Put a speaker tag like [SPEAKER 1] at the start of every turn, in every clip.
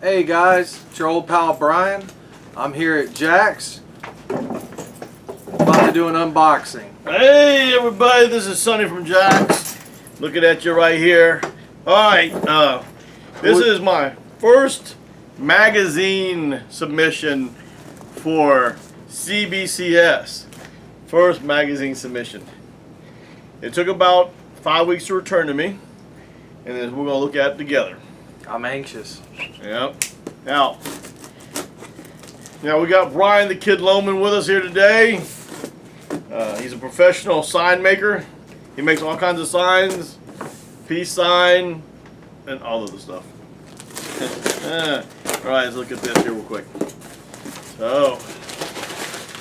[SPEAKER 1] Hey guys, it's your old pal Brian. I'm here at Jack's, about to do an unboxing.
[SPEAKER 2] Hey everybody, this is Sonny from Jack's. Looking at you right here. Alright, this is my first magazine submission for CBCS. First magazine submission. It took about 5 weeks to return to me, and then we're going to look at it together.
[SPEAKER 1] I'm anxious.
[SPEAKER 2] Yep. Now we got Brian the Kid Lowman with us here today. He's a professional sign maker. He makes all kinds of signs, peace sign, and all of the stuff. Alright, let's look at this here real quick. So,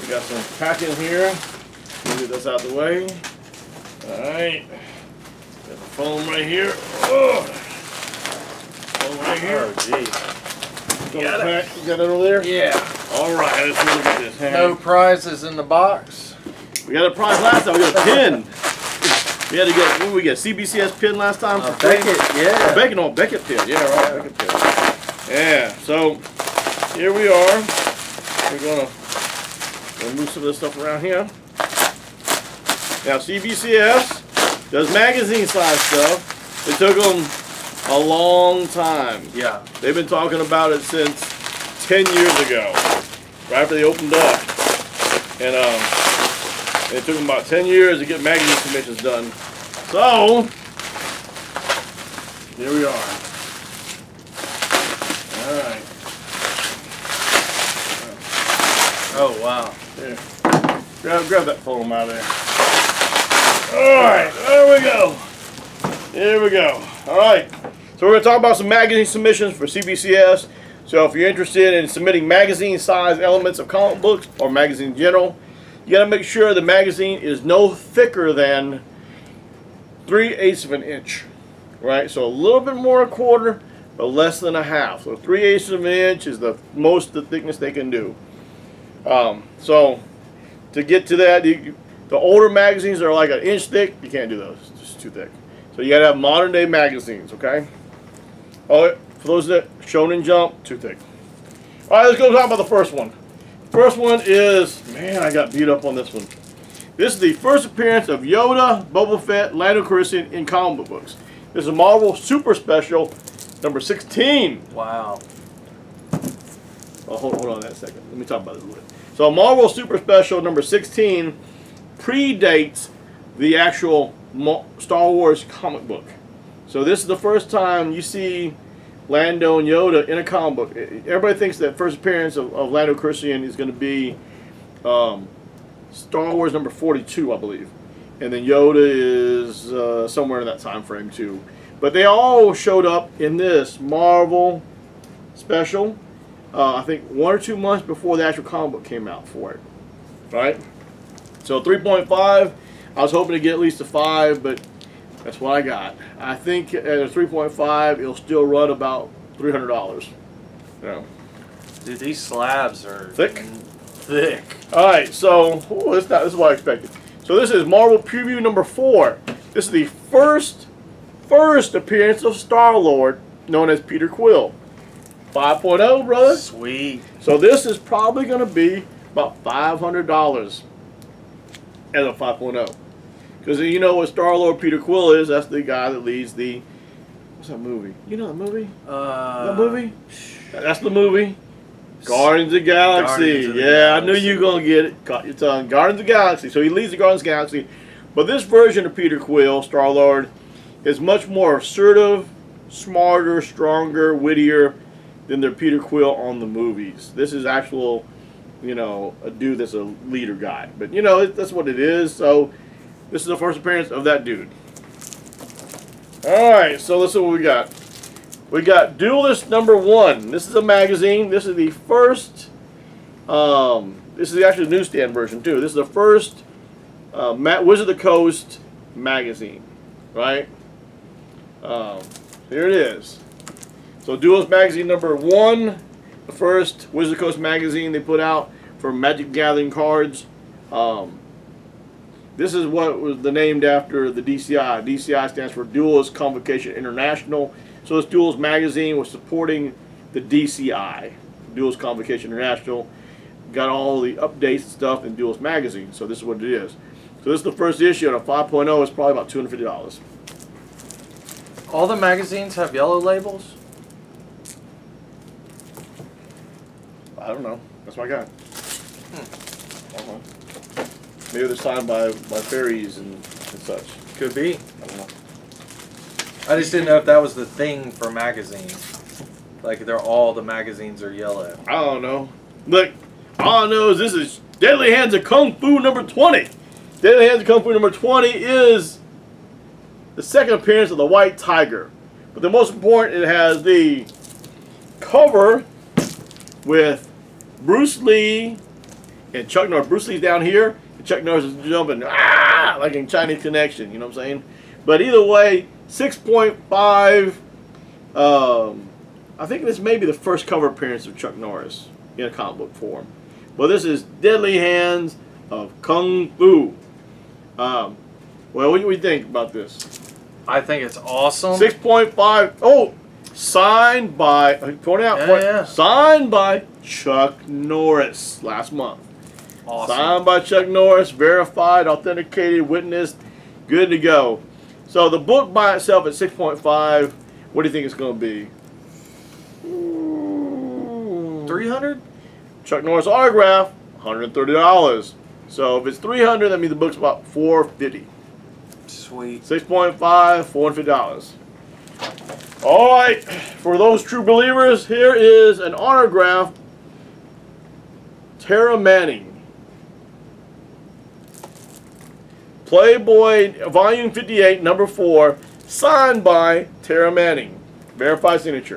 [SPEAKER 2] we got some packing here. We'll get this out of the way. Alright. Got the foam right here. Oh. Foam right here.
[SPEAKER 1] Oh, geez.
[SPEAKER 2] You got it over there?
[SPEAKER 1] Yeah.
[SPEAKER 2] Alright, let's look at this.
[SPEAKER 1] No prizes in the box.
[SPEAKER 2] We got a prize last time. We got a pin. We had to get, what did we get? CBCS pin last time? For
[SPEAKER 1] Beckett, yeah.
[SPEAKER 2] Beckett pin. Yeah, right. Beckett pin. Yeah, so here we are. We're going to move some of this stuff around here. Now, CBCS does magazine size stuff. It took them a long time.
[SPEAKER 1] Yeah.
[SPEAKER 2] They've been talking about it since 10 years ago, right after they opened up. And it took them about 10 years to get magazine submissions done. So, here we are. Alright.
[SPEAKER 1] Oh, wow.
[SPEAKER 2] There. Grab that foam out of there. Alright, there we go. Here we go. Alright. So we're going to talk about some magazine submissions for CBCS. So if you're interested in submitting magazine size elements of comic books or magazine in general, you got to make sure the magazine is no thicker than 3/8 of an inch. Right? So a little bit more a quarter, but less than a half. So 3/8 of an inch is the thickness they can do. So to get to that, the older magazines are like an inch thick. You can't do those. It's just too thick. So you got to have modern day magazines, okay? Oh, for those that Shonen Jump, too thick. All right, let's go talk about the first one. First one is, man, I got beat up on this one. This is the first appearance of Yoda, Boba Fett, Lando Calrissian in comic books. This is a Marvel Super Special, number 16.
[SPEAKER 1] Wow.
[SPEAKER 2] Oh, hold on that second. Let me talk about this a little bit. So, Marvel Super Special number 16 predates the actual Star Wars comic book. So, this is the first time you see Lando and Yoda in a comic book. Everybody thinks that first appearance of Lando Calrissian is going to be Star Wars number 42, I believe. And then Yoda is somewhere in that time frame, too. But they all showed up in this Marvel Special. I think 1 or 2 months before the actual comic book came out for it, right? So 3.5, I was hoping to get at least a 5, but that's what I got. I think at a 3.5, it'll still run about $300. Yeah.
[SPEAKER 1] Dude, these slabs are
[SPEAKER 2] Thick?
[SPEAKER 1] Thick.
[SPEAKER 2] All right, so this is what I expected. So this is Marvel Preview number 4. This is the first appearance of Star-Lord, known as Peter Quill. 5.0, brother.
[SPEAKER 1] Sweet.
[SPEAKER 2] So this is probably going to be about $500 as a 5.0. Because you know what Star-Lord Peter Quill is? That's the guy that leads the... What's that movie? You know that movie? That movie? That's the movie. Guardians of the Galaxy.
[SPEAKER 1] Guardians of the
[SPEAKER 2] I knew
[SPEAKER 1] Galaxy.
[SPEAKER 2] you were going to get it. Caught your tongue. Guardians of the Galaxy. So he leads the Guardians of the Galaxy. But this version of Peter Quill, Star-Lord, is much more assertive, smarter, stronger, wittier than their Peter Quill on the movies. This is actual, you know, a dude that's a leader guy. But, you know, that's what it is. So this is the first appearance of that dude. Alright, so let's see what we got. We got Duelist number 1. This is a magazine. This is the first, this is actually the newsstand version too. This is the first Wizard of the Coast magazine, right? Here it is. So Duelist magazine number 1, the first Wizard of the Coast magazine they put out for Magic Gathering cards. This is what was named after the DCI. DCI stands for Duelist Convocation International. So this Duelist magazine was supporting the DCI, Duelist Convocation International. Got all the updates and stuff in Duelist Magazine. So this is what it is. So this is the first issue, and a 5.0 is probably about $250.
[SPEAKER 1] All the magazines have yellow labels?
[SPEAKER 2] I don't know. That's what I got. Maybe they're signed by fairies and such.
[SPEAKER 1] Could be.
[SPEAKER 2] I don't know.
[SPEAKER 1] I just didn't know if that was the thing for magazines. Like all the magazines are yellow.
[SPEAKER 2] I don't know. Look, all I know is this is Deadly Hands of Kung Fu number 20. Deadly Hands of Kung Fu number 20 is the second appearance of the White Tiger. But the most important, it has the cover with Bruce Lee and Chuck Norris. Bruce Lee's down here, and Chuck Norris is jumping, like in Chinese Connection, you know what I'm saying? But either way, 6.5. I think this may be the first cover appearance of Chuck Norris in a comic book form. Well, this is Deadly Hands of Kung Fu. Well, what do we think about this?
[SPEAKER 1] I think it's awesome.
[SPEAKER 2] 6.5. Oh, signed by, point out,
[SPEAKER 1] Yeah.
[SPEAKER 2] signed by Chuck Norris last month.
[SPEAKER 1] Awesome.
[SPEAKER 2] Signed by Chuck Norris, verified, authenticated, witnessed, good to go. So the book by itself at 6.5, what do you think it's going to be?
[SPEAKER 1] 300?
[SPEAKER 2] Chuck Norris autograph, $130. So if it's 300, that means the book's about $450.
[SPEAKER 1] Sweet.
[SPEAKER 2] 6.5, $450. All right, for those true believers, here is an autograph. Taryn Manning. Playboy, Volume 58, number 4, signed by Taryn Manning. Verified signature.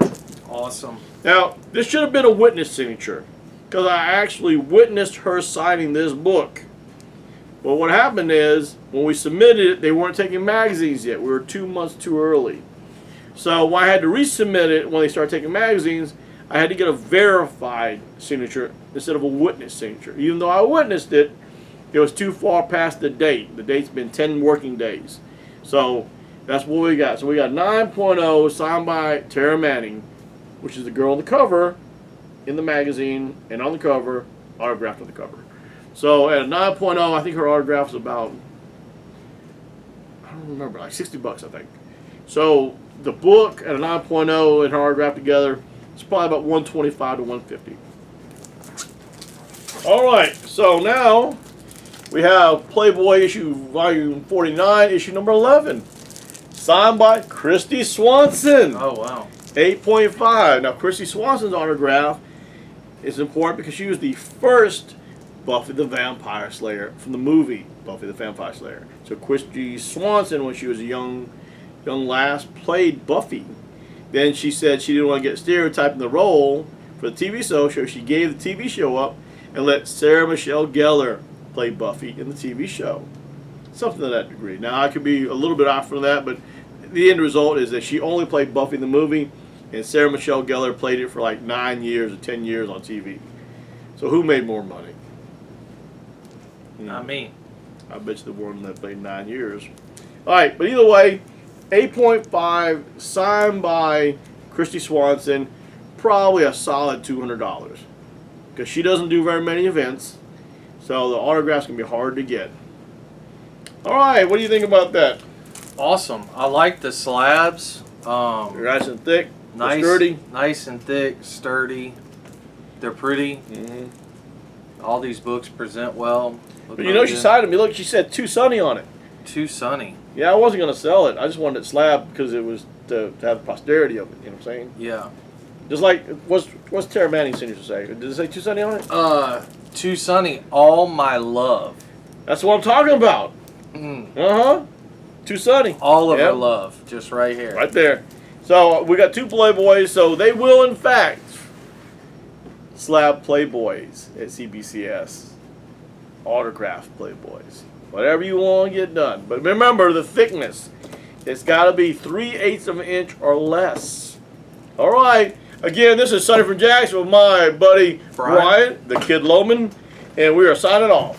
[SPEAKER 1] Awesome.
[SPEAKER 2] Now, this should have been a witness signature, because I actually witnessed her signing this book. But what happened is, when we submitted it, they weren't taking magazines yet. We were 2 months too early. So when I had to resubmit it, when they started taking magazines, I had to get a verified signature instead of a witness signature. Even though I witnessed it, it was too far past the date. The date's been 10 working days. So that's what we got. So we got 9.0 signed by Taryn Manning, which is the girl on the cover in the magazine, and on the cover, autographed on the cover. So at a 9.0, I think her autograph is about, I don't remember, like $60, I think. So the book at a 9.0 and her autograph together, it's probably about $125 to $150. All right, so now we have Playboy issue volume 49, issue number 11, signed by Kristy Swanson.
[SPEAKER 1] Oh, wow.
[SPEAKER 2] 8.5. Now, Kristy Swanson's autograph is important because she was the first Buffy the Vampire Slayer from the movie Buffy the Vampire Slayer. So Kristy Swanson, when she was a young lass, played Buffy. Then she said she didn't want to get stereotyped in the role for the TV show, so she gave the TV show up and let Sarah Michelle Gellar play Buffy in the TV show. Something to that degree. Now, I could be a little bit off from that, but the end result is that she only played Buffy in the movie, and Sarah Michelle Gellar played it for like 9 years or 10 years on TV. So who made more money?
[SPEAKER 1] Not me.
[SPEAKER 2] I bet you the one that played 9 years. All right, but either way, 8.5, signed by Kristy Swanson, probably a solid $200. Because she doesn't do very many events, so the autographs can be hard to get. All right, what do you think about that?
[SPEAKER 1] Awesome. I like the slabs.
[SPEAKER 2] They're nice and thick,
[SPEAKER 1] Nice,
[SPEAKER 2] sturdy.
[SPEAKER 1] nice and thick, sturdy. They're pretty.
[SPEAKER 2] Mm-hmm.
[SPEAKER 1] All these books present well. Look
[SPEAKER 2] But you know,
[SPEAKER 1] really
[SPEAKER 2] she
[SPEAKER 1] good.
[SPEAKER 2] signed me. Look, she said "to Sonny" on it.
[SPEAKER 1] Too sunny.
[SPEAKER 2] Yeah, I wasn't gonna sell it. I just wanted it slab because it was to have the posterity of it. You know what I'm saying?
[SPEAKER 1] Yeah.
[SPEAKER 2] Just like what's Taryn Manning's signature say? Did it say "to Sonny" on it?
[SPEAKER 1] Too sunny. All my love.
[SPEAKER 2] That's what I'm talking about.
[SPEAKER 1] Mm.
[SPEAKER 2] "To Sonny."
[SPEAKER 1] All of her
[SPEAKER 2] Yep.
[SPEAKER 1] love, just right here.
[SPEAKER 2] Right there. So we got 2 Playboys. So they will, in fact, slab Playboys at CBCS. Autograph Playboys. Whatever you want to get done. But remember the thickness. It's got to be 3/8 of an inch or less. All right. Again, this is Sonny from Jackson with my buddy Brian, the Kid Lowman, and we are signing off.